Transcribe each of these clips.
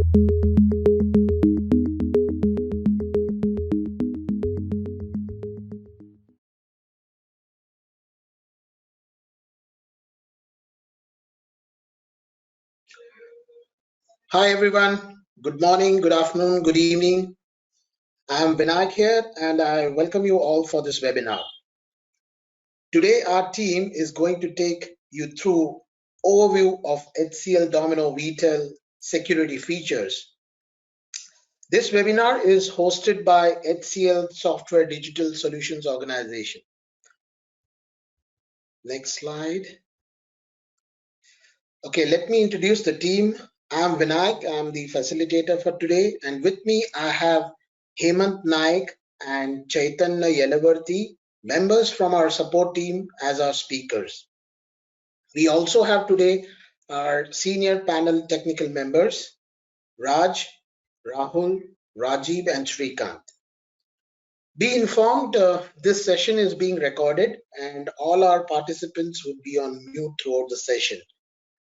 Hi everyone. Good morning, good afternoon, good evening. I'm Vinayak here and I welcome you all for this webinar. Today our team is going to take you through overview of HCL Domino VTEL security features. This webinar is hosted by HCL Software Digital Solutions Organization. Next slide. Okay, let me introduce the team. I'm Vinayak, I'm the facilitator for today, and with me I have Hemant Naik and Chaitanya Yelavarthi, members from our support team as our speakers. We also have today our senior panel technical members, Raj, Rahul, Rajiv, and Shrikant. Be informed, this session is being recorded and all our participants would be on mute throughout the session.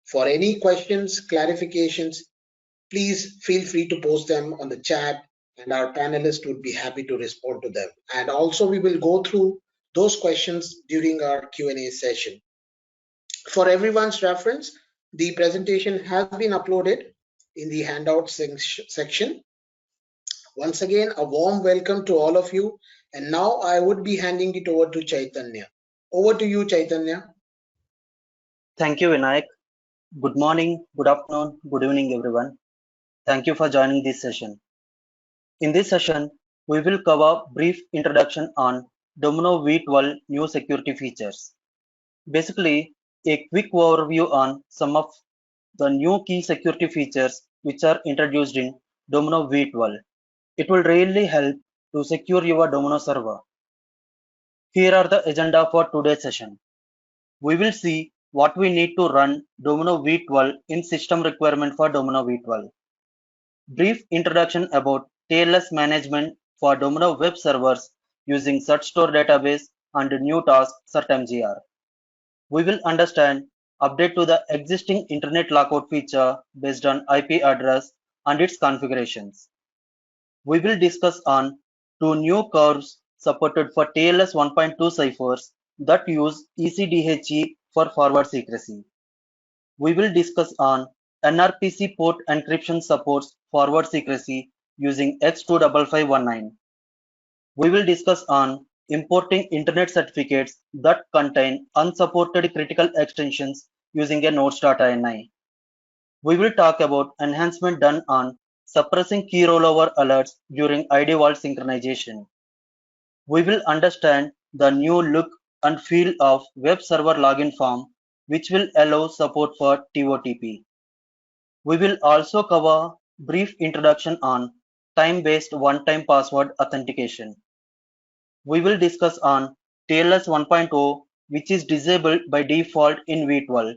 For any questions, clarifications, please feel free to post them on the chat and our panelists would be happy to respond to them. And also we will go through those questions during our Q&A session. For everyone's reference, the presentation has been uploaded in the handout section. Once again, a warm welcome to all of you. And now I would be handing it over to Chaitanya. Over to you, Chaitanya. Thank you, Vinayak. Good morning, good afternoon, good evening, everyone. Thank you for joining this session. In this session, we will cover brief introduction on Domino V12 new security features. Basically, a quick overview on some of the new key security features which are introduced in Domino V12. It will really help to secure your Domino server. Here are the agenda for today's session. We will see what we need to run Domino V12 in system requirement for Domino V12. Brief introduction about TLS management for Domino web servers using CertStore database and new task CertMGR. We will understand update to the existing internet lockout feature based on IP address and its configurations. We will discuss on two new curves supported for TLS 1.2 ciphers that use ECDHE for forward secrecy. We will discuss on NRPC port encryption supports forward secrecy using X25519. We will discuss on importing internet certificates that contain unsupported critical extensions using a nodes.ini. We will talk about enhancement done on suppressing key rollover alerts during ID vault synchronization. We will understand the new look and feel of web server login form, which will allow support for TOTP. We will also cover brief introduction on time-based one-time password authentication. We will discuss on TLS 1.0, which is disabled by default in V12.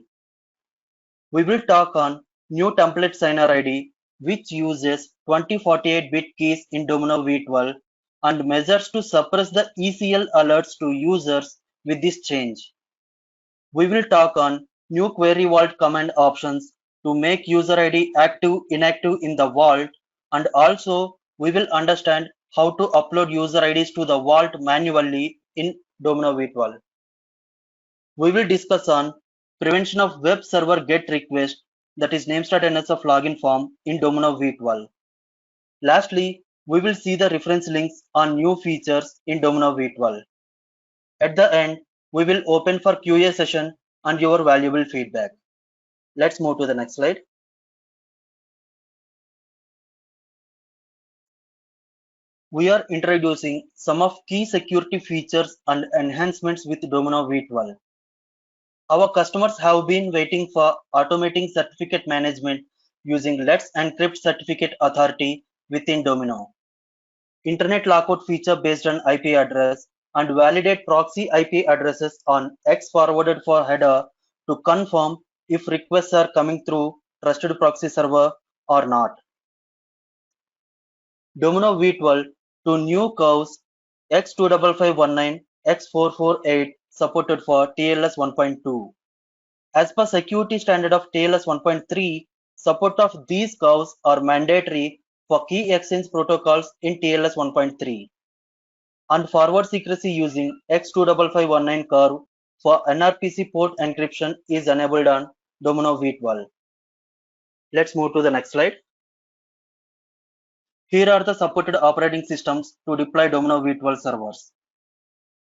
We will talk on new template signer ID, which uses 2048-bit keys in Domino V12 and measures to suppress the ECL alerts to users with this change. We will talk on new query vault command options to make user ID active inactive in the vault, and also we will understand how to upload user IDs to the vault manually in Domino V12. We will discuss on prevention of web server GET request, that is names.nsf login form in Domino V12. Lastly, we will see the reference links on new features in Domino V12. At the end, we will open for QA session and your valuable feedback. Let's move to the next slide. We are introducing some of key security features and enhancements with Domino V12. Our customers have been waiting for automating certificate management using Let's Encrypt Certificate Authority within Domino. Internet lockout feature based on IP address and validate proxy IP addresses on X forwarded for header to confirm if requests are coming through trusted proxy server or not. Domino V12 to new curves X25519, X448 supported for TLS 1.2. As per security standard of TLS 1.3, support of these curves are mandatory for key exchange protocols in TLS 1.3. And forward secrecy using X25519 curve for NRPC port encryption is enabled on Domino V12. Let's move to the next slide. Here are the supported operating systems to deploy Domino V12 servers.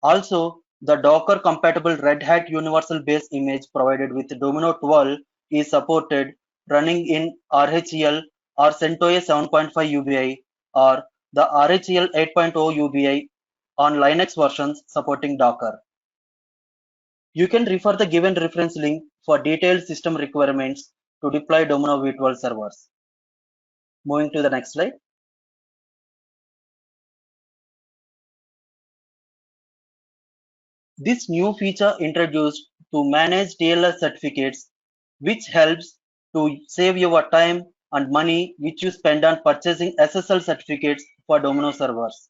Also, the Docker compatible Red Hat Universal Base Image provided with Domino 12 is supported running in RHEL or CentOS 7.5 UBI or the RHEL 8.0 UBI on Linux versions supporting Docker. You can refer the given reference link for detailed system requirements to deploy Domino V12 servers. Moving to the next slide. This new feature introduced to manage TLS certificates, which helps to save your time and money which you spend on purchasing SSL certificates for Domino servers.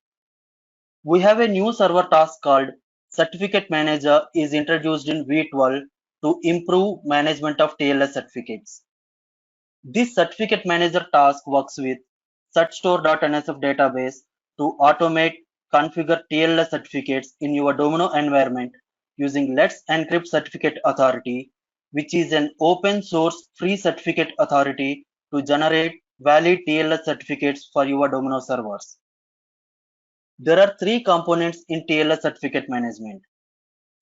We have a new server task called Certificate Manager is introduced in V12 to improve management of TLS certificates. This Certificate Manager task works with certstore.nsf database to automate configure TLS certificates in your Domino environment using Let's Encrypt Certificate Authority, which is an open source free certificate authority to generate valid TLS certificates for your Domino servers. There are three components in TLS certificate management.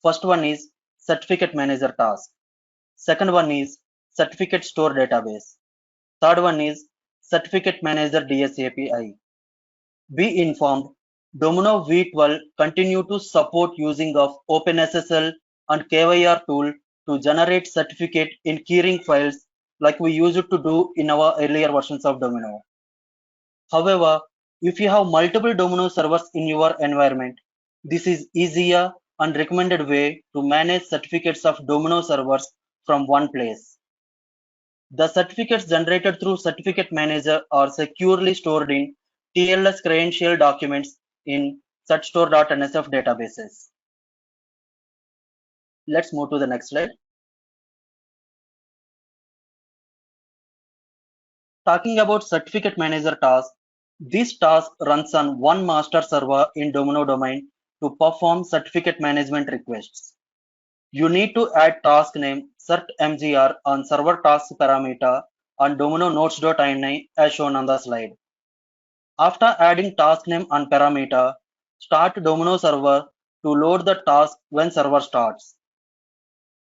First one is Certificate Manager task. Second one is Certificate Store database. Third one is Certificate Manager DS API. Be informed, Domino V12 continue to support using of OpenSSL and KYR tool to generate certificate in keyring files like we used to do in our earlier versions of Domino. However, if you have multiple Domino servers in your environment, this is easier and recommended way to manage certificates of Domino servers from one place. The certificates generated through Certificate Manager are securely stored in TLS credential documents in certstore.nsf databases. Let's move to the next slide. Talking about Certificate Manager task, this task runs on one master server in Domino domain to perform certificate management requests. You need to add task name certmgr on server task parameter on Domino nodes.ini as shown on the slide. After adding task name and parameter, start Domino server to load the task when server starts.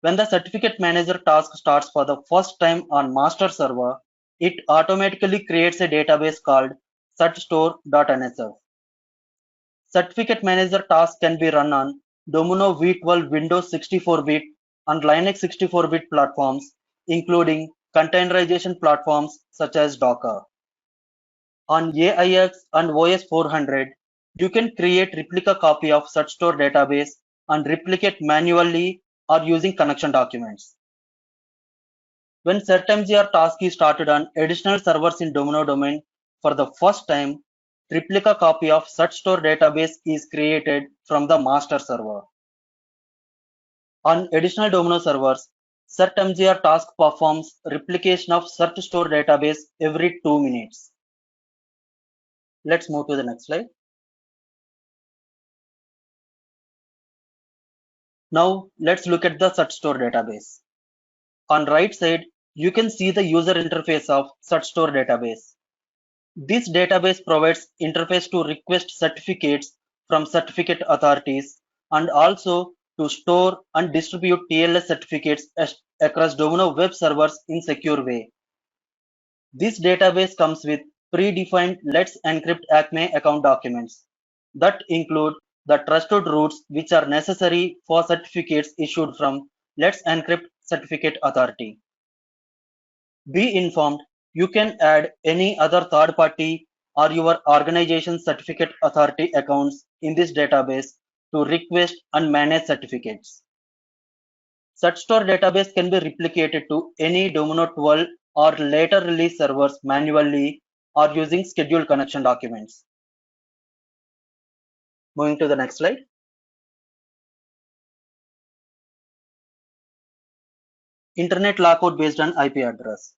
When the Certificate Manager task starts for the first time on master server, it automatically creates a database called certstore.nsf. Certificate Manager task can be run on Domino V12 Windows 64-bit and Linux 64-bit platforms, including containerization platforms such as Docker. On AIX and OS 400, you can create replica copy of certstore database and replicate manually or using connection documents. When certmgr task is started on additional servers in Domino domain for the first time, replica copy of certstore database is created from the master server. On additional Domino servers, certmgr task performs replication of certstore database every 2 minutes. Let's move to the next slide. Now let's look at the certstore database. On right side, you can see the user interface of certstore database. This database provides interface to request certificates from certificate authorities and also to store and distribute TLS certificates across Domino web servers in secure way. This database comes with predefined Let's Encrypt ACME account documents that include the trusted routes which are necessary for certificates issued from Let's Encrypt Certificate Authority. Be informed, you can add any other third party or your organization certificate authority accounts in this database to request and manage certificates. Certstore database can be replicated to any Domino 12 or later release servers manually or using scheduled connection documents. Moving to the next slide. Internet lockout based on IP address.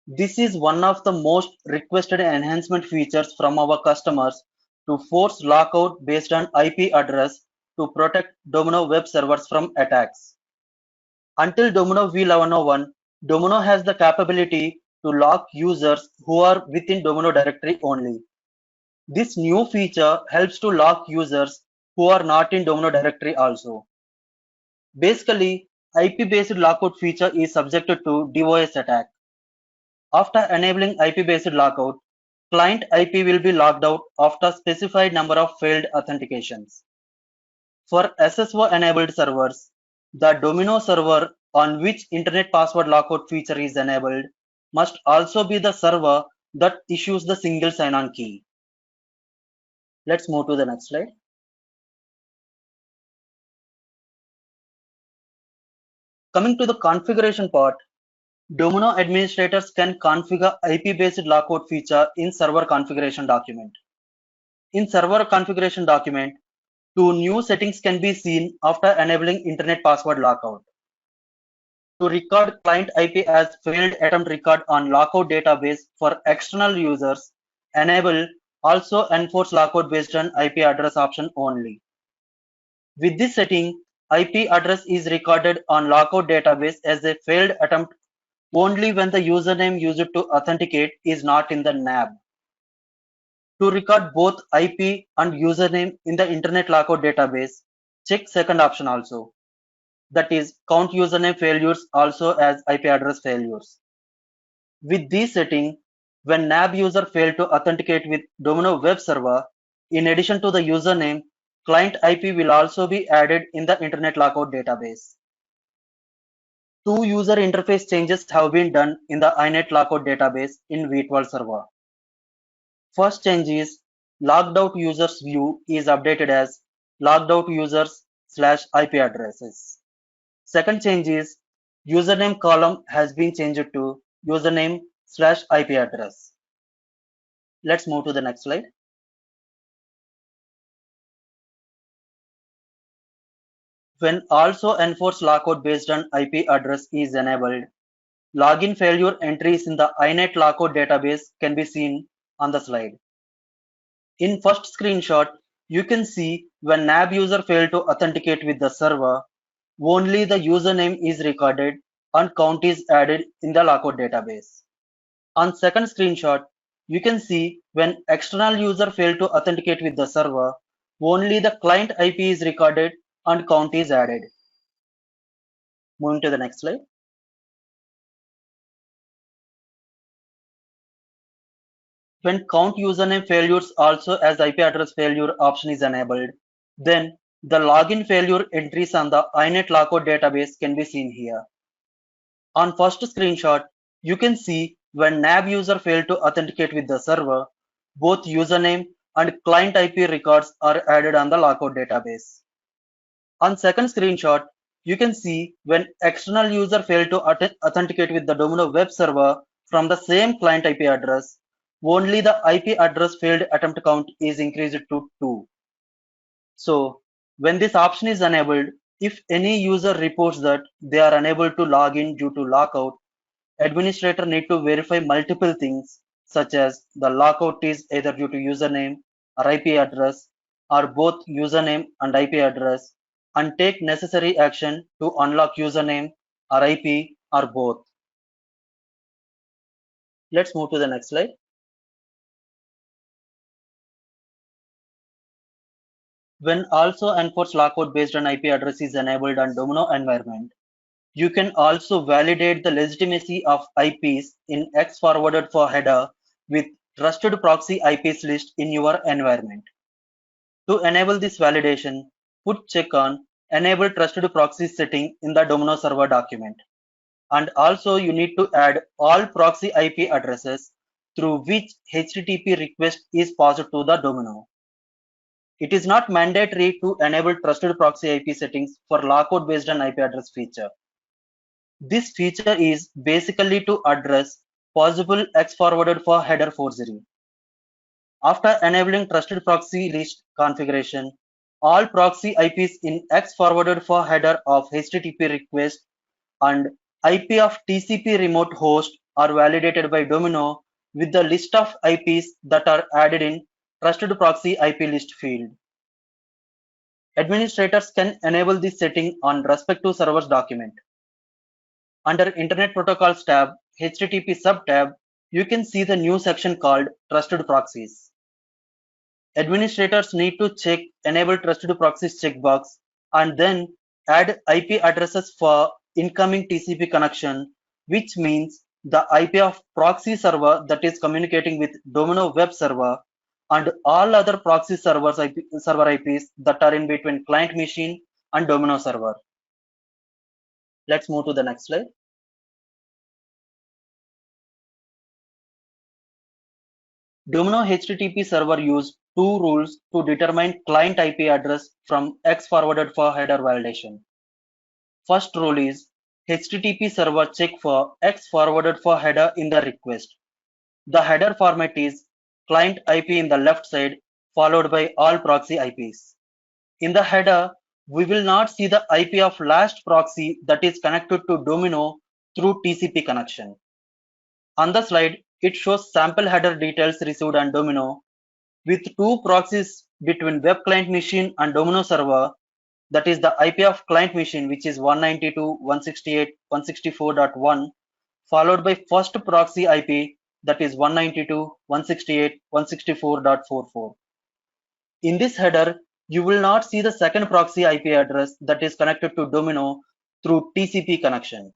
This is one of the most requested enhancement features from our customers to force lockout based on IP address to protect Domino web servers from attacks. Until Domino v11.01, Domino has the capability to lock users who are within Domino directory only. This new feature helps to lock users who are not in Domino directory also. Basically, IP-based lockout feature is subjected to DOS attack. After enabling IP-based lockout, client IP will be locked out after specified number of failed authentications. For SSO-enabled servers, the Domino server on which Internet Password Lockout feature is enabled must also be the server that issues the single sign-on key. Let's move to the next slide. Coming to the configuration part, Domino administrators can configure IP-based lockout feature in server configuration document. In server configuration document, two new settings can be seen after enabling Internet Password Lockout. To record client IP as failed attempt record on lockout database for external users, enable also enforce lockout based on IP address option only. With this setting, IP address is recorded on lockout database as a failed attempt only when the username used to authenticate is not in the NAB. To record both IP and username in the Internet Lockout database, check second option also. That is, count username failures also as IP address failures. With this setting, when NAB user failed to authenticate with Domino web server, in addition to the username, client IP will also be added in the Internet Lockout database. Two user interface changes have been done in the INET Lockout database in V12 server. First change is logged out users view is updated as logged out users / IP addresses. Second change is username column has been changed to username / IP address. Let's move to the next slide. When also enforce lockout based on IP address is enabled, login failure entries in the INET Lockout database can be seen on the slide. In first screenshot, you can see when NAB user failed to authenticate with the server, only the username is recorded and count is added in the lockout database. On second screenshot, you can see when external user failed to authenticate with the server, only the client IP is recorded and count is added. Moving to the next slide. When count username failures also as IP address failure option is enabled, then the login failure entries on the INET Lockout database can be seen here. On first screenshot, you can see when NAB user failed to authenticate with the server, both username and client IP records are added on the lockout database. On second screenshot, you can see when external user failed to authenticate with the Domino web server from the same client IP address, only the IP address failed attempt count is increased to 2. So when this option is enabled, if any user reports that they are unable to log in due to lockout, administrator need to verify multiple things such as the lockout is either due to username or IP address or both username and IP address and take necessary action to unlock username or IP or both. Let's move to the next slide. When also enforce lockout based on IP address is enabled on Domino environment, you can also validate the legitimacy of IPs in X forwarded for header with trusted proxy IPs list in your environment. To enable this validation, put check on enable trusted proxy setting in the Domino server document. And also you need to add all proxy IP addresses through which HTTP request is passed to the Domino. It is not mandatory to enable trusted proxy IP settings for lockout based on IP address feature. This feature is basically to address possible X forwarded for header forgery. After enabling trusted proxy list configuration, all proxy IPs in X forwarded for header of HTTP request and IP of TCP remote host are validated by Domino with the list of IPs that are added in Trusted Proxy IP list field. Administrators can enable this setting on respective server's document. Under Internet Protocols tab, HTTP subtab, you can see the new section called Trusted Proxies. Administrators need to check Enable Trusted Proxies checkbox and then add IP addresses for incoming TCP connection, which means the IP of proxy server that is communicating with Domino web server and all other proxy server IPs that are in between client machine and Domino server. Let's move to the next slide. Domino HTTP server used two rules to determine client IP address from X forwarded for header validation. First rule is HTTP server check for X forwarded for header in the request. The header format is client IP in the left side followed by all proxy IPs. In the header, we will not see the IP of last proxy that is connected to Domino through TCP connection. On the slide, it shows sample header details received on Domino with two proxies between web client machine and Domino server, that is the IP of client machine, which is 192.168.164.1, followed by first proxy IP, that is 192.168.164.44. In this header, you will not see the second proxy IP address that is connected to Domino through TCP connection.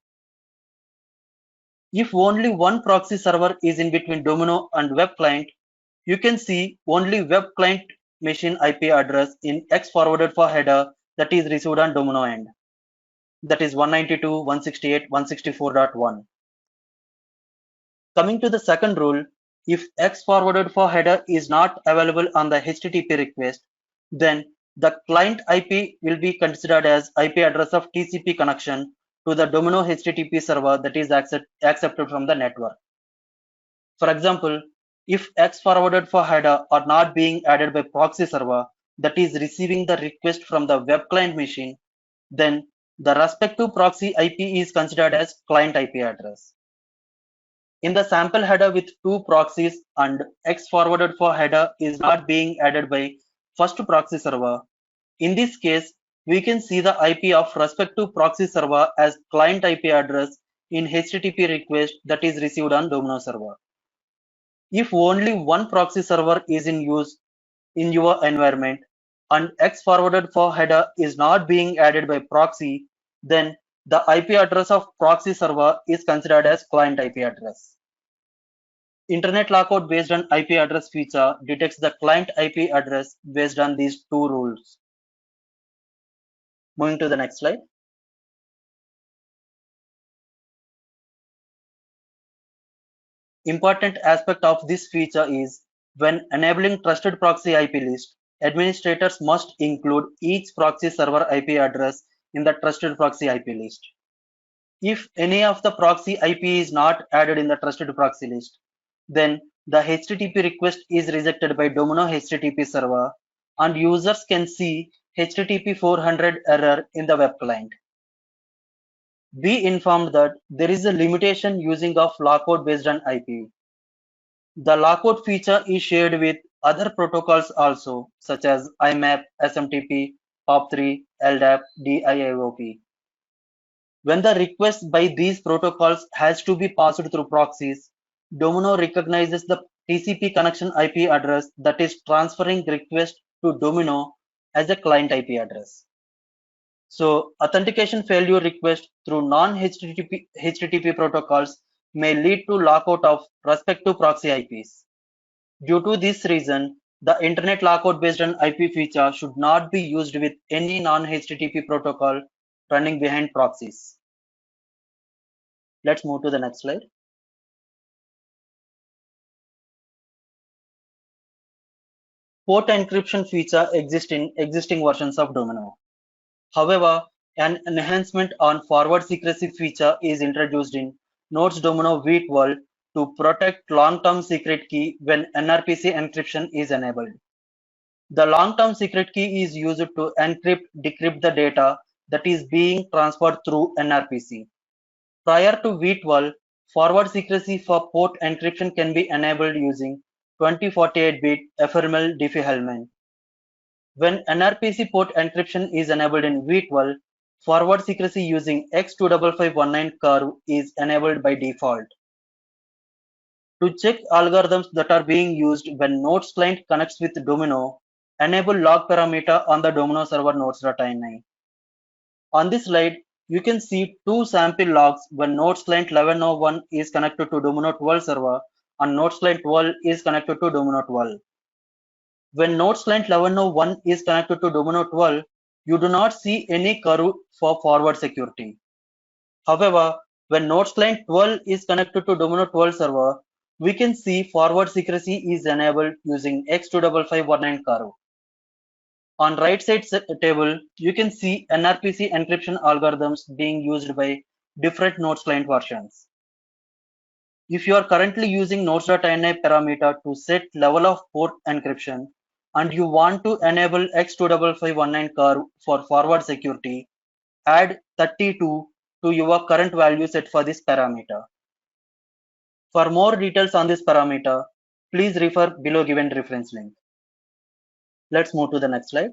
If only one proxy server is in between Domino and web client, you can see only web client machine IP address in X forwarded for header that is received on Domino end, that is 192.168.164.1. Coming to the second rule, if X forwarded for header is not available on the HTTP request, then the client IP will be considered as IP address of TCP connection to the Domino HTTP server that is accepted from the network. For example, if X forwarded for header are not being added by proxy server that is receiving the request from the web client machine, then the respective proxy IP is considered as client IP address. In the sample header with two proxies and X forwarded for header is not being added by first proxy server, in this case, we can see the IP of respective proxy server as client IP address in HTTP request that is received on Domino server. If only one proxy server is in use in your environment and X forwarded for header is not being added by proxy, then the IP address of proxy server is considered as client IP address. Internet lockout based on IP address feature detects the client IP address based on these two rules. Moving to the next slide. Important aspect of this feature is when enabling trusted proxy IP list, administrators must include each proxy server IP address in the trusted proxy IP list. If any of the proxy IP is not added in the trusted proxy list, then the HTTP request is rejected by Domino HTTP server and users can see HTTP 400 error in the web client. Be informed that there is a limitation using of lockout based on IP. The lockout feature is shared with other protocols also, such as IMAP, SMTP, POP3, LDAP, DIIOP. When the request by these protocols has to be passed through proxies, Domino recognizes the TCP connection IP address that is transferring request to Domino as a client IP address. So authentication failure request through non-HTTP protocols may lead to lockout of respective proxy IPs. Due to this reason, the internet lockout based on IP feature should not be used with any non-HTTP protocol running behind proxies. Let's move to the next slide. Port encryption feature exists in existing versions of Domino. However, an enhancement on forward secrecy feature is introduced in Nodes Domino v12 to protect long-term secret key when NRPC encryption is enabled. The long-term secret key is used to decrypt the data that is being transferred through NRPC. Prior to v12, forward secrecy for port encryption can be enabled using 2048-bit ephemeral Diffie-Hellman. When NRPC port encryption is enabled in V12, forward secrecy using X25519 curve is enabled by default. To check algorithms that are being used when Nodes client connects with Domino, enable log parameter on the Domino server nodes.ini. On this slide, you can see two sample logs when Nodes client 1101 is connected to Domino 12 server and Nodes client 12 is connected to Domino 12. When Nodes client 1101 is connected to Domino 12, you do not see any curve for forward security. However, when Nodes client 12 is connected to Domino 12 server, we can see forward secrecy is enabled using X25519 curve. On right side table, you can see NRPC encryption algorithms being used by different Nodes client versions. If you are currently using Nodes.ini parameter to set level of port encryption and you want to enable X25519 curve for forward security, add 32 to your current value set for this parameter. For more details on this parameter, please refer below given reference link. Let's move to the next slide.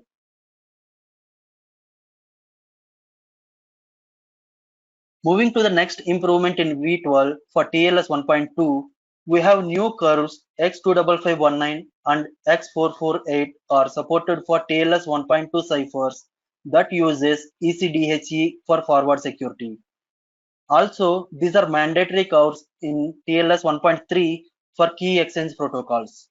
Moving to the next improvement in V12 for TLS 1.2, we have new curves X25519 and X448 are supported for TLS 1.2 ciphers that uses ECDHE for forward security. Also, these are mandatory curves in TLS 1.3 for key exchange protocols.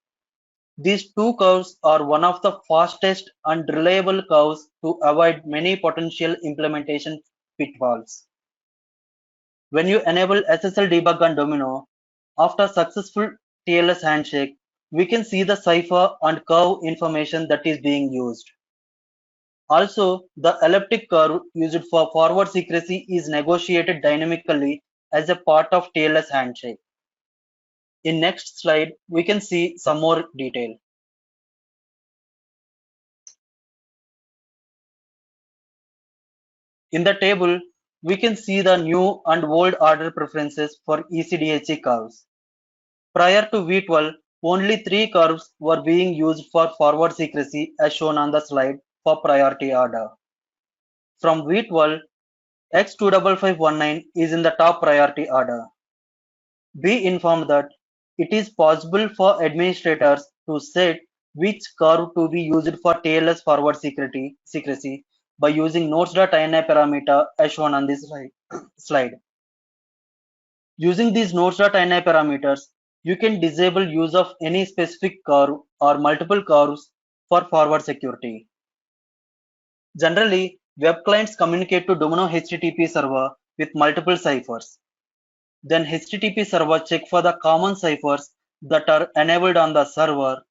These two curves are one of the fastest and reliable curves to avoid many potential implementation pitfalls. When you enable SSL debug on Domino, after successful TLS handshake, we can see the cipher and curve information that is being used. Also, the elliptic curve used for forward secrecy is negotiated dynamically as a part of TLS handshake. In next slide, we can see some more detail. In the table, we can see the new and old order preferences for ECDHE curves. Prior to V12, only 3 curves were being used for forward secrecy as shown on the slide for priority order. From V12, X25519 is in the top priority order. Be informed that it is possible for administrators to set which curve to be used for TLS forward secrecy by using nodes.ini parameter as shown on this slide. Using these nodes.ini parameters, you can disable use of any specific curve or multiple curves for forward security. Generally, web clients communicate to Domino HTTP server with multiple ciphers. Then HTTP server check for the common ciphers that are enabled on the server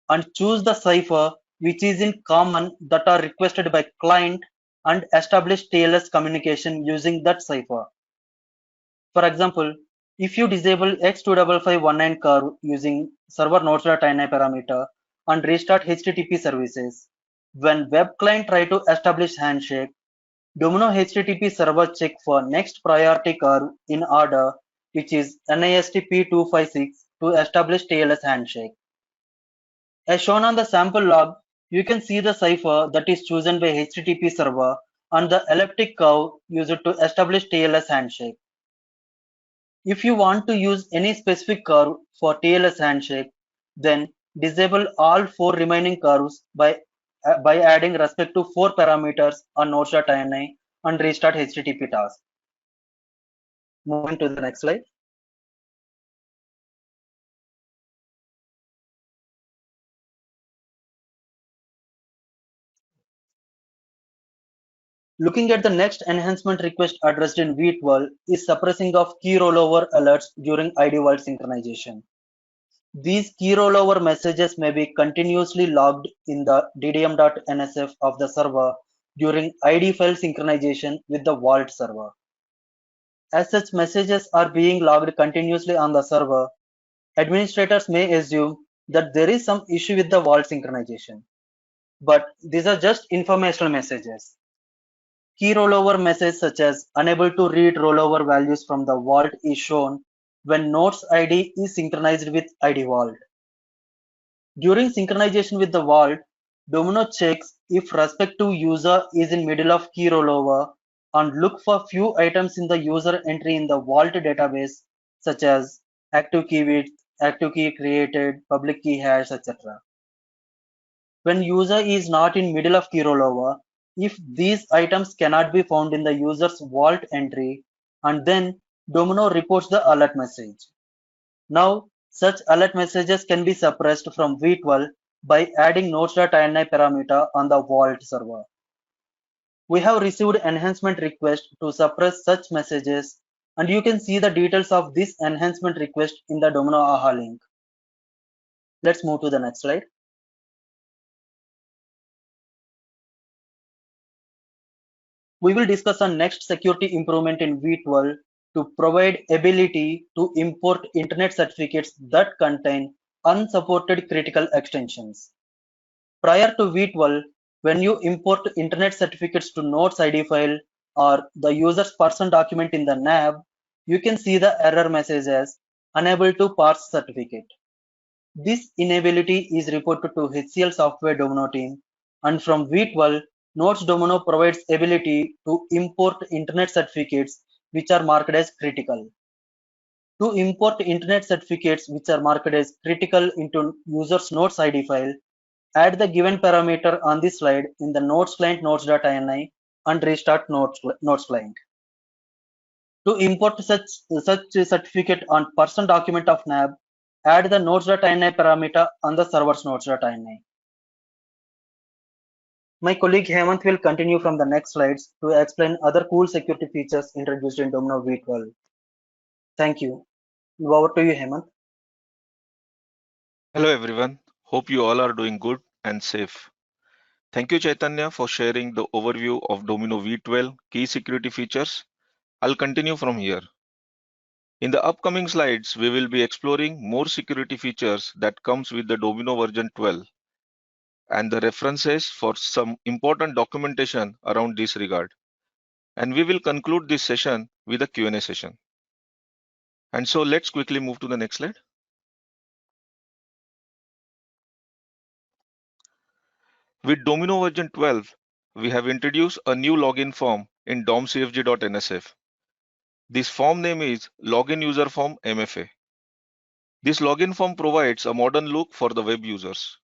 and choose the cipher which is in common that are requested by client and establish TLS communication using that cipher. For example, if you disable X25519 curve using server nodes.ini parameter and restart HTTP services, when web client try to establish handshake, Domino HTTP server check for next priority curve in order, which is NIST P256 to establish TLS handshake. As shown on the sample log, you can see the cipher that is chosen by HTTP server and the elliptic curve used to establish TLS handshake. If you want to use any specific curve for TLS handshake, then disable all 4 remaining curves by adding respect to 4 parameters on nodes.ini and restart HTTP task. Moving to the next slide. Looking at the next enhancement request addressed in V12 is suppressing of key rollover alerts during ID vault synchronization. These key rollover messages may be continuously logged in the ddm.nsf of the server during ID file synchronization with the vault server. As such messages are being logged continuously on the server, administrators may assume that there is some issue with the vault synchronization. But these are just informational messages. Key rollover message such as unable to read rollover values from the vault is shown when node's ID is synchronized with ID vault. During synchronization with the vault, Domino checks if respective user is in middle of key rollover and look for few items in the user entry in the vault database such as active key width, active key created, public key hash, etc. When user is not in middle of key rollover, if these items cannot be found in the user's vault entry, and then Domino reports the alert message. Now, such alert messages can be suppressed from V12 by adding nodes.ini parameter on the vault server. We have received enhancement request to suppress such messages, and you can see the details of this enhancement request in the Domino AHA link. Let's move to the next slide. We will discuss our next security improvement in V12 to provide ability to import internet certificates that contain unsupported critical extensions. Prior to V12, when you import internet certificates to Nodes ID file or the user's person document in the NAB, you can see the error message as unable to parse certificate. This inability is reported to HCL Software Domino team, and from V12, Nodes Domino provides ability to import internet certificates which are marked as critical. To import internet certificates which are marked as critical into user's Nodes ID file, add the given parameter on this slide in the nodes client nodes.ini and restart nodes client. To import such certificate on person document of NAB, add the nodes.ini parameter on the server's nodes.ini. My colleague Hemant will continue from the next slides to explain other cool security features introduced in Domino V12. Thank you. Over to you, Hemant. Hello everyone, hope you all are doing good and safe. Thank you Chaitanya for sharing the overview of Domino V12 key security features. I'll continue from here. In the upcoming slides, we will be exploring more security features that comes with the Domino version 12 and the references for some important documentation around this regard. And we will conclude this session with a Q&A session. And so let's quickly move to the next slide. With Domino version 12, we have introduced a new login form in domcfg.nsf. This form name is Login User Form MFA. This login form provides a modern look for the web users.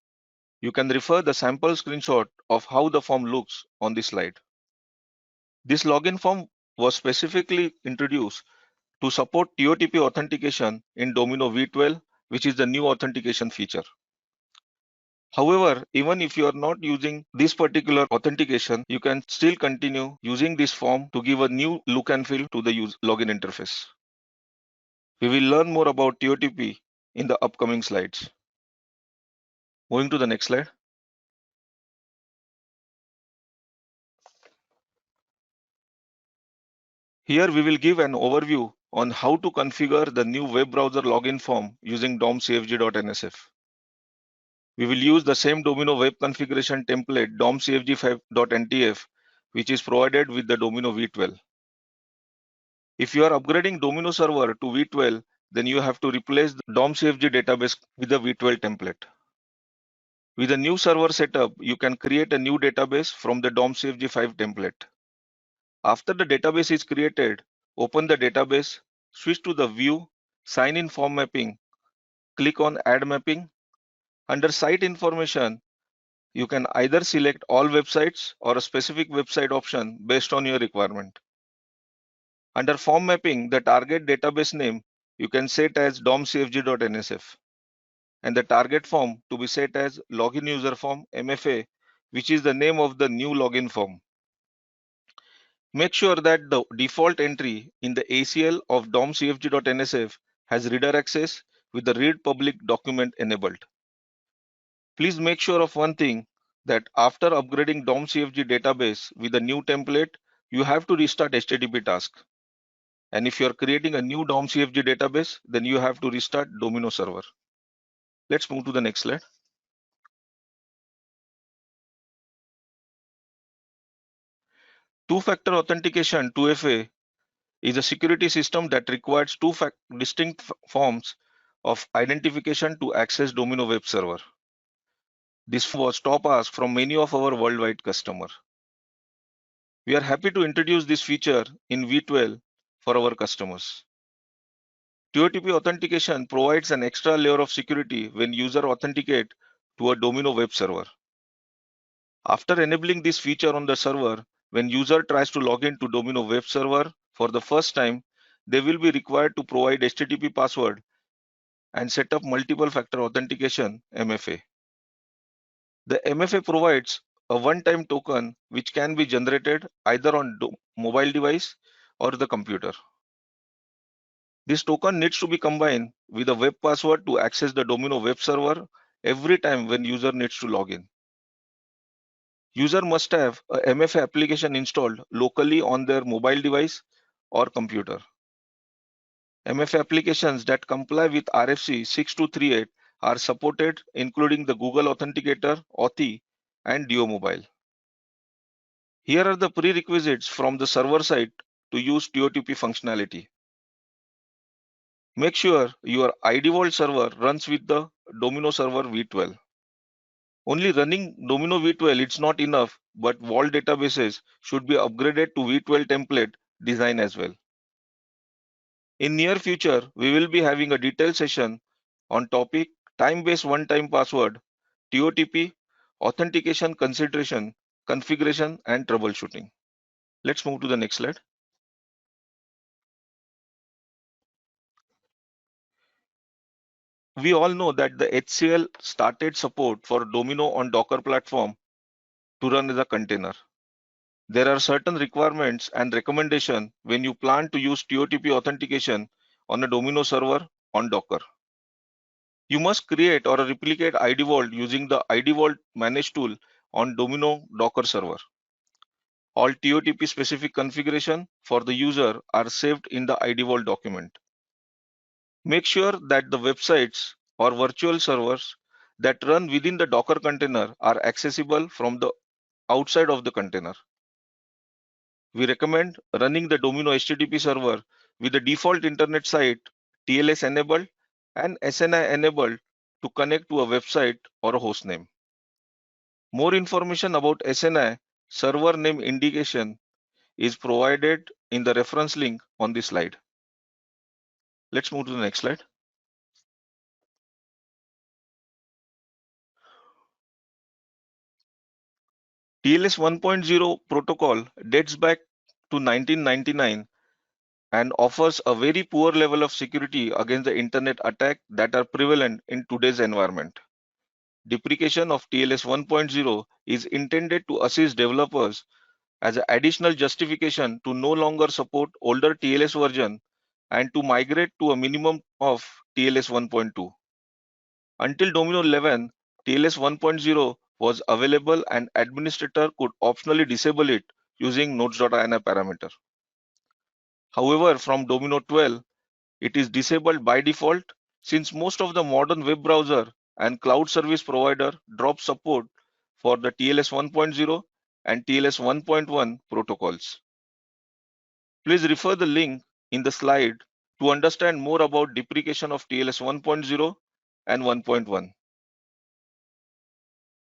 You can refer the sample screenshot of how the form looks on this slide. This login form was specifically introduced to support TOTP authentication in Domino V12, which is the new authentication feature. However, even if you are not using this particular authentication, you can still continue using this form to give a new look and feel to the login interface. We will learn more about TOTP in the upcoming slides. Moving to the next slide. Here we will give an overview on how to configure the new web browser login form using domcfg.nsf. We will use the same Domino web configuration template domcfg5.ntf, which is provided with the Domino V12. If you are upgrading Domino server to V12, then you have to replace the domcfg database with the V12 template. With a new server setup, you can create a new database from the domcfg5 template. After the database is created, open the database, switch to the View, Sign in Form Mapping, click on Add Mapping. Under Site Information, you can either select all websites or a specific website option based on your requirement. Under Form Mapping, the target database name you can set as domcfg.nsf and the target form to be set as Login User Form MFA, which is the name of the new login form. Make sure that the default entry in the ACL of domcfg.nsf has reader access with the read public document enabled. Please make sure of one thing, that after upgrading domcfg database with a new template, you have to restart HTTP task. And if you are creating a new domcfg database, then you have to restart Domino server. Let's move to the next slide. Two-factor authentication 2FA is a security system that requires two distinct forms of identification to access Domino web server. This was top ask from many of our worldwide customers. We are happy to introduce this feature in V12 for our customers. TOTP authentication provides an extra layer of security when user authenticate to a Domino web server. After enabling this feature on the server, when user tries to log in to Domino web server for the first time, they will be required to provide HTTP password and set up multiple factor authentication MFA. The MFA provides a one-time token which can be generated either on mobile device or the computer. This token needs to be combined with a web password to access the Domino web server every time when user needs to log in. User must have a MFA application installed locally on their mobile device or computer. MFA applications that comply with RFC 6238 are supported, including the Google Authenticator, Authy, and Duo Mobile. Here are the prerequisites from the server side to use TOTP functionality. Make sure your ID Vault server runs with the Domino Server V12. Only running Domino V12 it's not enough, but Vault databases should be upgraded to V12 template design as well. In near future, we will be having a detailed session on topic time-based one-time password, TOTP, authentication consideration, configuration, and troubleshooting. Let's move to the next slide. We all know that the HCL started support for Domino on Docker platform to run as a container. There are certain requirements and recommendations when you plan to use TOTP authentication on a Domino server on Docker. You must create or replicate ID Vault using the ID Vault Manage tool on Domino Docker server. All TOTP specific configuration for the user are saved in the ID Vault document. Make sure that the websites or virtual servers that run within the Docker container are accessible from the outside of the container. We recommend running the Domino HTTP server with the default internet site TLS enabled and SNI enabled to connect to a website or a hostname. More information about SNI server name indication is provided in the reference link on this slide. Let's move to the next slide. TLS 1.0 protocol dates back to 1999 and offers a very poor level of security against the internet attack that are prevalent in today's environment. Deprecation of TLS 1.0 is intended to assist developers as an additional justification to no longer support older TLS version and to migrate to a minimum of TLS 1.2. Until Domino 11, TLS 1.0 was available and administrator could optionally disable it using nodes.ini parameter. However, from Domino 12, it is disabled by default since most of the modern web browser and cloud service provider drop support for the TLS 1.0 and TLS 1.1 protocols. Please refer the link in the slide to understand more about deprecation of TLS 1.0 and 1.1.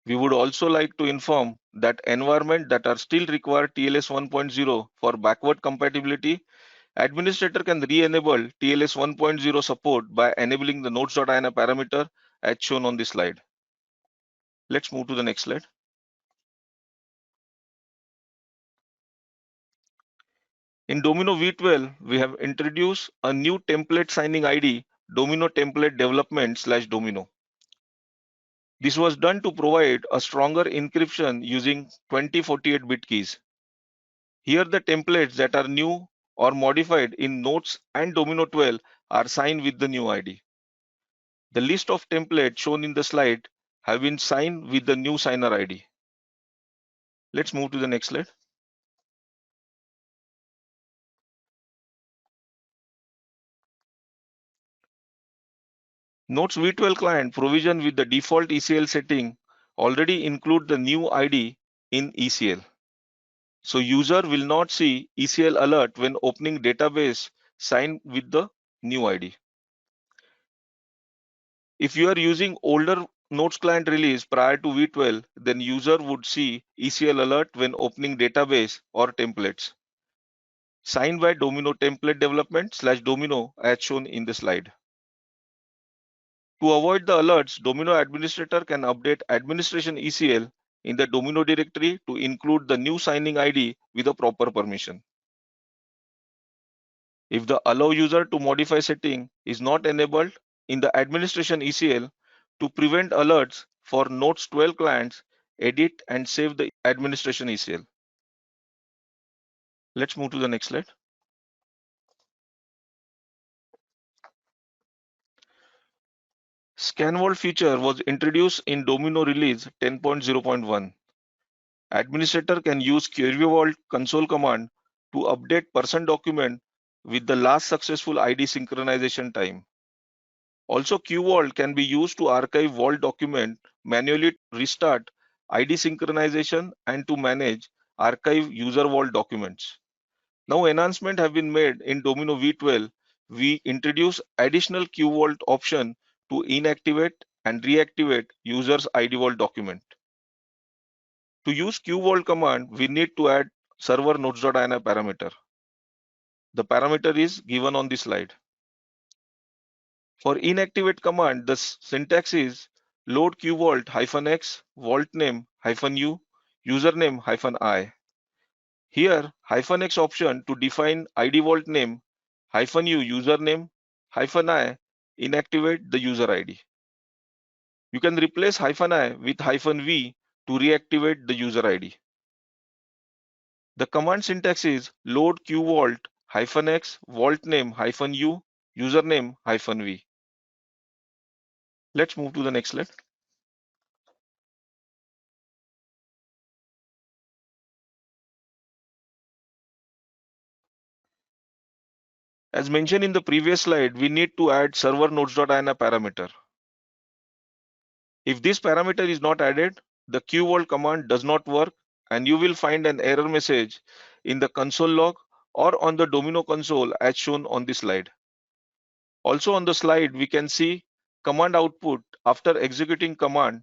We would also like to inform that environments that are still require TLS 1.0 for backward compatibility, administrator can re-enable TLS 1.0 support by enabling the nodes.ini parameter as shown on this slide. Let's move to the next slide. In Domino V12, we have introduced a new template signing ID, Domino Template Development/Domino. This was done to provide a stronger encryption using 2048-bit keys. Here the templates that are new or modified in Notes and Domino 12 are signed with the new ID. The list of templates shown in the slide have been signed with the new signer ID. Let's move to the next slide. Notes V12 client provision with the default ECL setting already include the new ID in ECL. So user will not see ECL alert when opening database signed with the new ID. If you are using older Notes client release prior to V12, then user would see ECL alert when opening database or templates signed by Domino template development / Domino as shown in the slide. To avoid the alerts, Domino administrator can update administration ECL in the Domino directory to include the new signing ID with a proper permission. If the allow user to modify setting is not enabled in the administration ECL, to prevent alerts for Notes 12 clients, edit and save the administration ECL. Let's move to the next slide. Scan Vault feature was introduced in Domino release 10.0.1. Administrator can use Query Vault console command to update person document with the last successful ID synchronization time. Also, QVault can be used to archive Vault document, manually restart ID synchronization, and to manage archive user Vault documents. Now enhancements have been made in Domino V12. We introduce additional QVault option to inactivate and reactivate users ID Vault document. To use QVault command, we need to add server nodes.ini parameter. The parameter is given on the slide. For inactivate command, the syntax is load qvault -x, vault name -u, username -i. Here, -x option to define ID vault name, -u username, -i inactivate the user ID. You can replace -i with -v to reactivate the user ID. The command syntax is load qvault -x, vault name -u, username -v. Let's move to the next slide. As mentioned in the previous slide, we need to add server nodes.ini parameter. If this parameter is not added, the qvault command does not work and you will find an error message in the console log or on the Domino console as shown on the slide. Also on the slide, we can see command output after executing command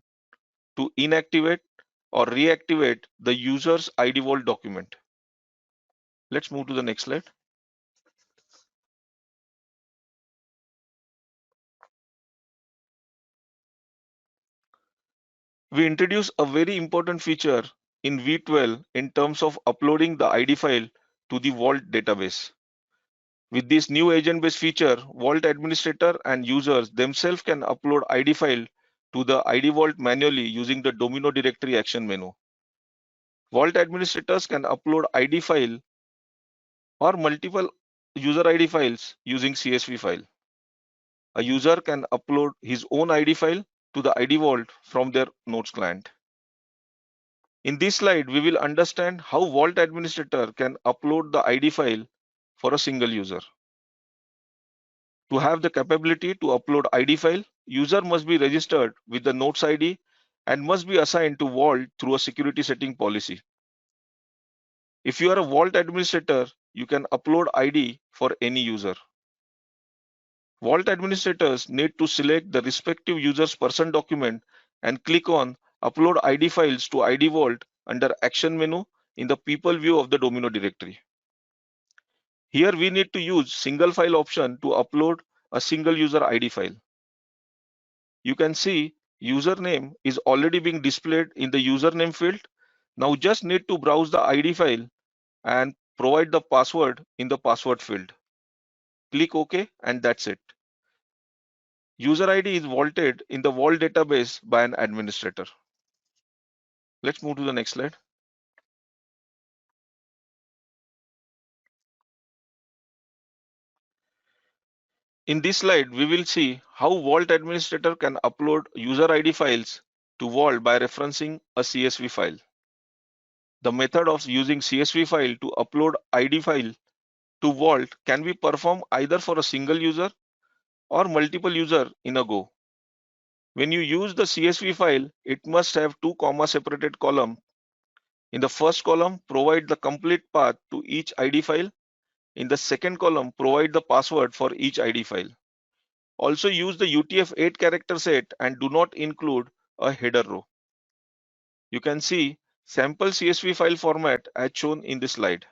to inactivate or reactivate the user's ID vault document. Let's move to the next slide. We introduce a very important feature in V12 in terms of uploading the ID file to the Vault database. With this new agent-based feature, Vault administrator and users themselves can upload ID file to the ID Vault manually using the Domino directory action menu. Vault administrators can upload ID file or multiple user ID files using CSV file. A user can upload his own ID file to the ID Vault from their Notes client. In this slide, we will understand how Vault administrator can upload the ID file for a single user. To have the capability to upload ID file, user must be registered with the Notes ID and must be assigned to Vault through a security setting policy. If you are a Vault administrator, you can upload ID for any user. Vault administrators need to select the respective user's person document and click on Upload ID files to ID Vault under Action menu in the People view of the Domino directory. Here we need to use single file option to upload a single user ID file. You can see username is already being displayed in the username field. Now just need to browse the ID file and provide the password in the password field. Click OK and that's it. User ID is vaulted in the Vault database by an administrator. Let's move to the next slide. In this slide, we will see how Vault administrator can upload user ID files to Vault by referencing a CSV file. The method of using CSV file to upload ID file to Vault can be performed either for a single user or multiple user in a go. When you use the CSV file, it must have two comma separated columns. In the first column, provide the complete path to each ID file. In the second column, provide the password for each ID file. Also use the UTF-8 character set and do not include a header row. You can see sample CSV file format as shown in this slide.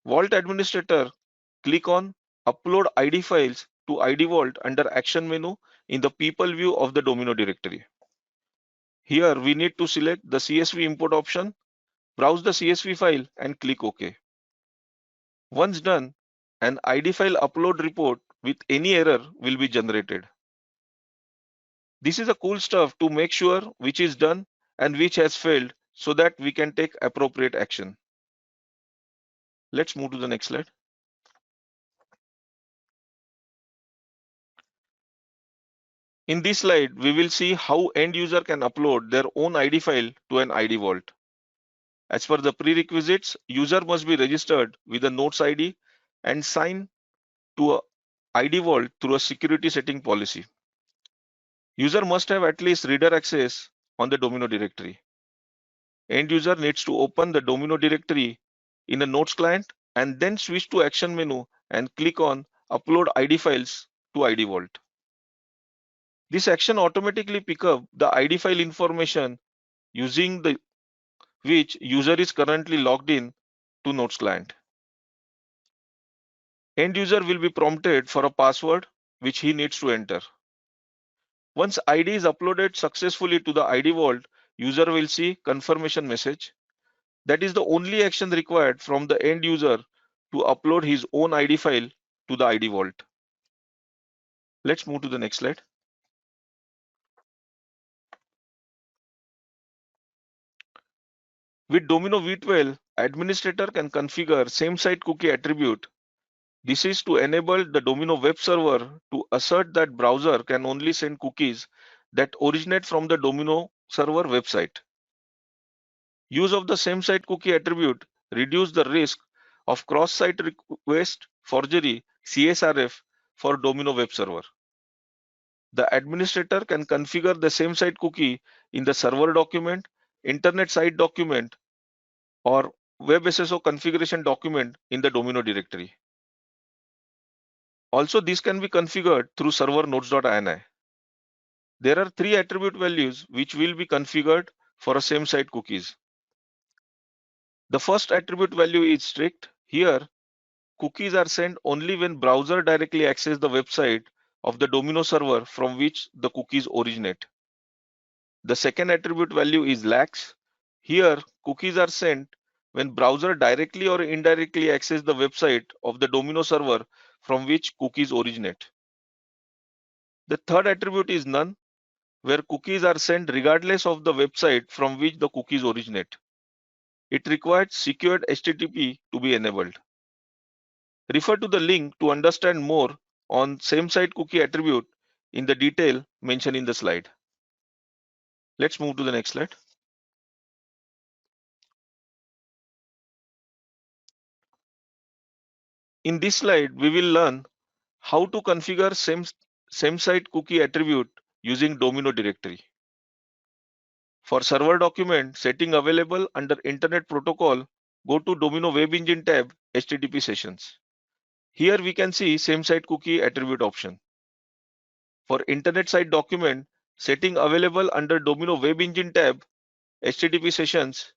Vault Administrator, click on Upload ID files to ID Vault under Action menu in the People view of the Domino directory. Here we need to select the CSV import option, browse the CSV file and click OK. Once done, an ID file upload report with any error will be generated. This is a cool stuff to make sure which is done and which has failed so that we can take appropriate action. Let's move to the next slide. In this slide, we will see how end user can upload their own ID file to an ID Vault. As per the prerequisites, user must be registered with a Notes ID and sign to a ID Vault through a security setting policy. User must have at least reader access on the Domino directory. End user needs to open the Domino directory in a Notes client and then switch to Action menu and click on Upload ID files to ID Vault. This action automatically pick up the ID file information using the which user is currently logged in to Notes client. End user will be prompted for a password which he needs to enter. Once ID is uploaded successfully to the ID Vault, user will see confirmation message. That is the only action required from the end user to upload his own ID file to the ID Vault. Let's move to the next slide. With Domino V12, administrator can configure same site cookie attribute. This is to enable the Domino web server to assert that browser can only send cookies that originate from the Domino server website. Use of the same site cookie attribute reduce the risk of cross-site request forgery CSRF for Domino web server. The administrator can configure the same site cookie in the server document, internet site document, or WebSSO configuration document in the Domino directory. Also, this can be configured through server nodes.ini. There are 3 attribute values which will be configured for a same site cookies. The first attribute value is strict. Here, cookies are sent only when browser directly access the website of the Domino server from which the cookies originate. The second attribute value is lax. Here, cookies are sent when browser directly or indirectly access the website of the Domino server from which cookies originate. The third attribute is none, where cookies are sent regardless of the website from which the cookies originate. It requires secured HTTP to be enabled. Refer to the link to understand more on same site cookie attribute in the detail mentioned in the slide. Let's move to the next slide. In this slide, we will learn how to configure same site cookie attribute using Domino directory. For server document setting available under Internet Protocol, go to Domino Web Engine tab, HTTP sessions. Here we can see same site cookie attribute option. For internet site document setting available under Domino Web Engine tab, HTTP sessions,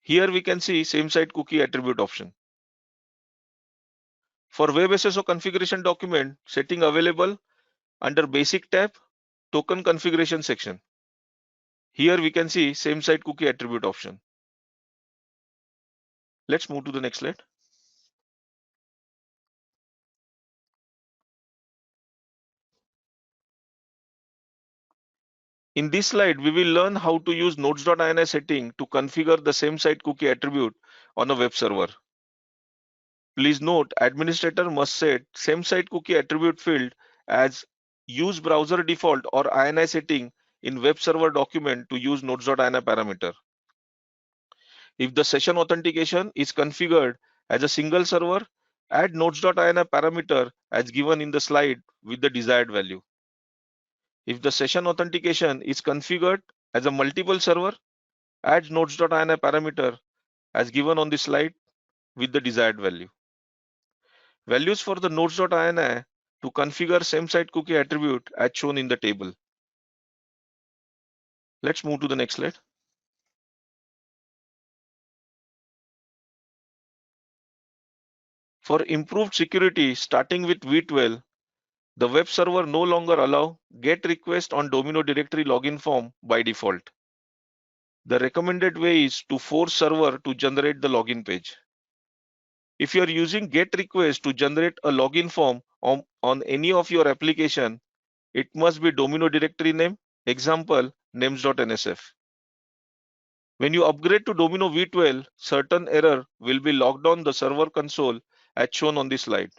here we can see same site cookie attribute option. For WebSSO configuration document setting available under Basic tab, token configuration section. Here we can see same site cookie attribute option. Let's move to the next slide. In this slide, we will learn how to use nodes.ini setting to configure the same site cookie attribute on a web server. Please note, administrator must set same site cookie attribute field as use browser default or INI setting in web server document to use nodes.ini parameter. If the session authentication is configured as a single server, add nodes.ini parameter as given in the slide with the desired value. If the session authentication is configured as a multiple server, adds nodes.ini parameter as given on the slide with the desired value. Values for the nodes.ini to configure same site cookie attribute as shown in the table. Let's move to the next slide. For improved security, starting with V12, the web server no longer allow GET request on Domino directory login form by default. The recommended way is to force server to generate the login page. If you are using GET request to generate a login form on any of your application, it must be Domino directory name, example names.nsf. When you upgrade to Domino V12, certain error will be logged on the server console as shown on the slide.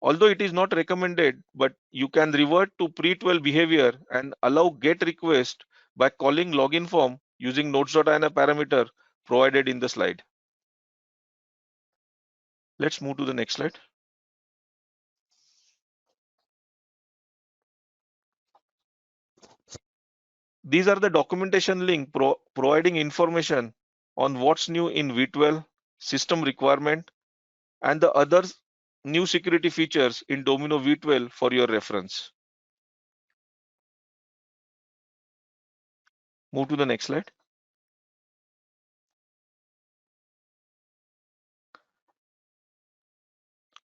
Although it is not recommended, but you can revert to pre-12 behavior and allow GET request by calling login form using nodes.ini parameter provided in the slide. Let's move to the next slide. These are the documentation link providing information on what's new in V12, system requirement, and the other new security features in Domino V12 for your reference. Move to the next slide.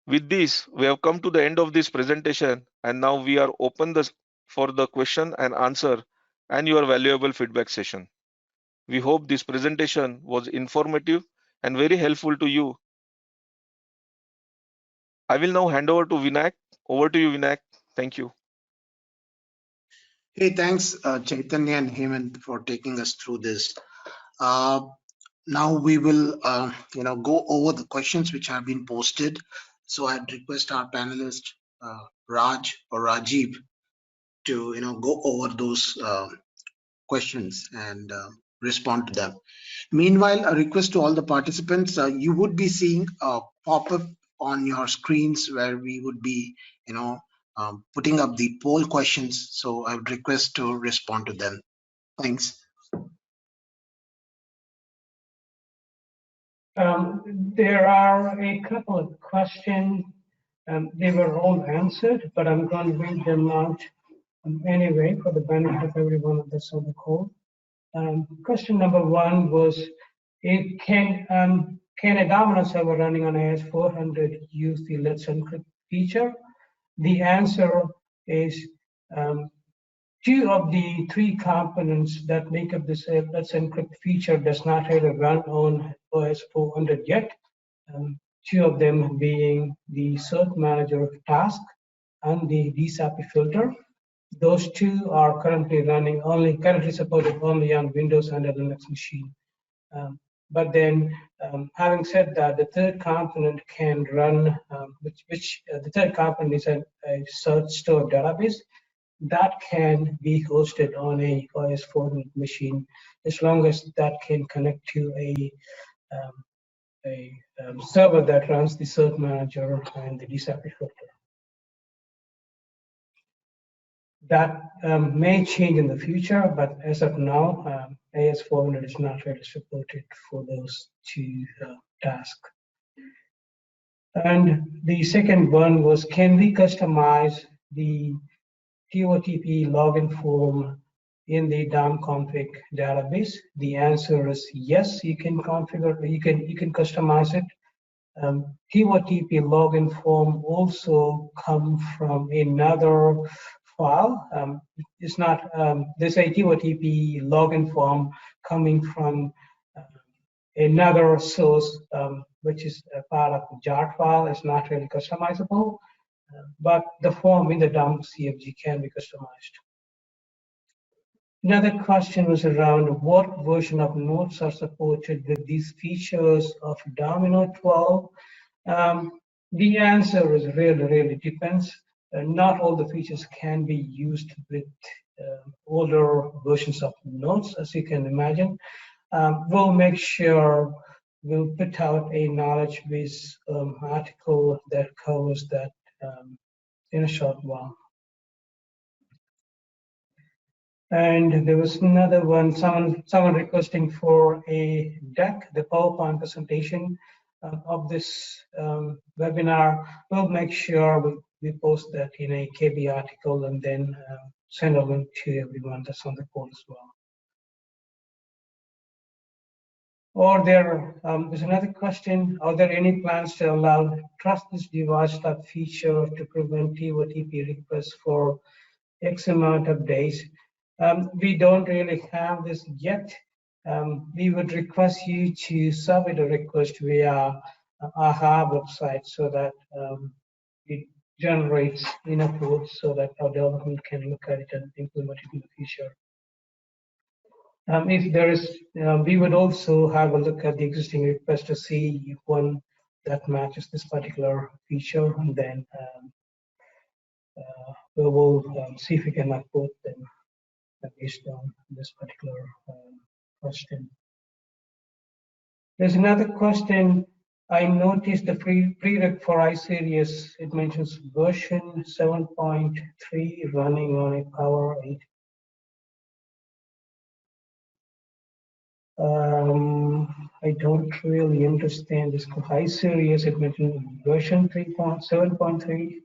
With this, we have come to the end of this presentation, and now we are open for the question and answer and your valuable feedback session. We hope this presentation was informative and very helpful to you. I will now hand over to Vinayak. Over to you, Vinayak. Thank you. Hey, thanks, Chaitanya and Hemant, for taking us through this. Now we will, go over the questions which have been posted. So I'd request our panelist, Raj or Rajiv, to, go over those questions and respond to them. Meanwhile, a request to all the participants, you would be seeing a pop-up on your screens where we would be, putting up the poll questions. So I would request to respond to them. Thanks. There are a couple of questions. They were all answered, but I'm going to read them out anyway for the benefit of everyone that's on the call. Question number one was, can a Domino server running on AS400 use the Let's Encrypt feature? The answer is two of the three components that make up this Let's Encrypt feature does not really run on OS400 yet. Two of them being the Cert Manager task and the DSAPI filter. Those two are currently supported only on Windows and a Linux machine. But then, having said that, the third component can run, the third component is a search store database that can be hosted on a OS400 machine, as long as that can connect to a server that runs the Cert Manager and the DSAPI filter. That may change in the future, but as of now, AS400 is not really supported for those two tasks. And the second one was, can we customize the TOTP login form in the DOM-config database? The answer is yes, you can configure, you can customize it. TOTP login form also comes from another file. It's not, there's a TOTP login form coming from another source, which is a part of the jar file. It's not really customizable, but the form in the DOM CFG can be customized. Another question was around what version of nodes are supported with these features of Domino 12. The answer is really depends. Not all the features can be used with older versions of nodes, as you can imagine. We'll make sure we'll put out a knowledge base article that covers that in a short while. And there was another one, someone requesting for a deck, the PowerPoint presentation of this webinar. We'll make sure we post that in a KB article and then send a link to everyone that's on the call as well. Or there's another question, are there any plans to allow trustless device type feature to prevent TOTP requests for X amount of days? We don't really have this yet. We would request you to submit a request via our website so that it generates enough votes so that our development can look at it and implement it in the future. If there is, we would also have a look at the existing request to see if one that matches this particular feature, and then we will see if we can upload them based on this particular question. There's another question. I noticed the prereq for iSeries, it mentions version 7.3 running on a Power 8. I don't really understand this. iSeries, it mentions version 7.3.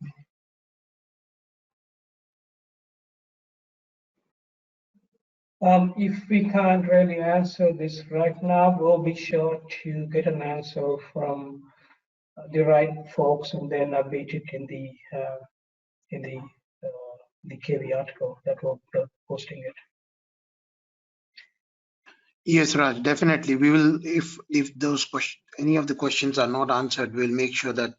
If we can't really answer this right now, we'll be sure to get an answer from the right folks and then update it in the KB article that we're posting it. Yes, Raj, definitely. We will, if those any of the questions are not answered, we'll make sure that,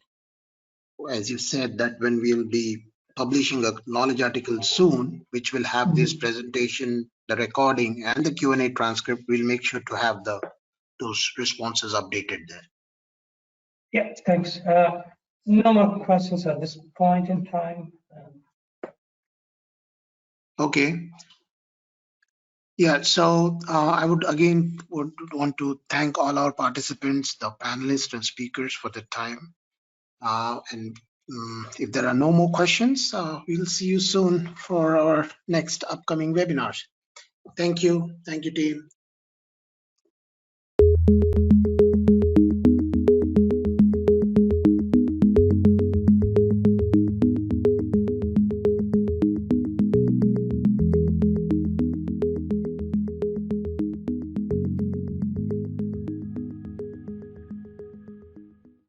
as you said, that when we'll be publishing a knowledge article soon, which will have this presentation, the recording, and the Q&A transcript, we'll make sure to have those responses updated there. Yeah, thanks. No more questions at this point in time. Okay. Yeah, so I would want to thank all our participants, the panelists and speakers for the time. If there are no more questions, we'll see you soon for our next upcoming webinars. Thank you. Thank you, team.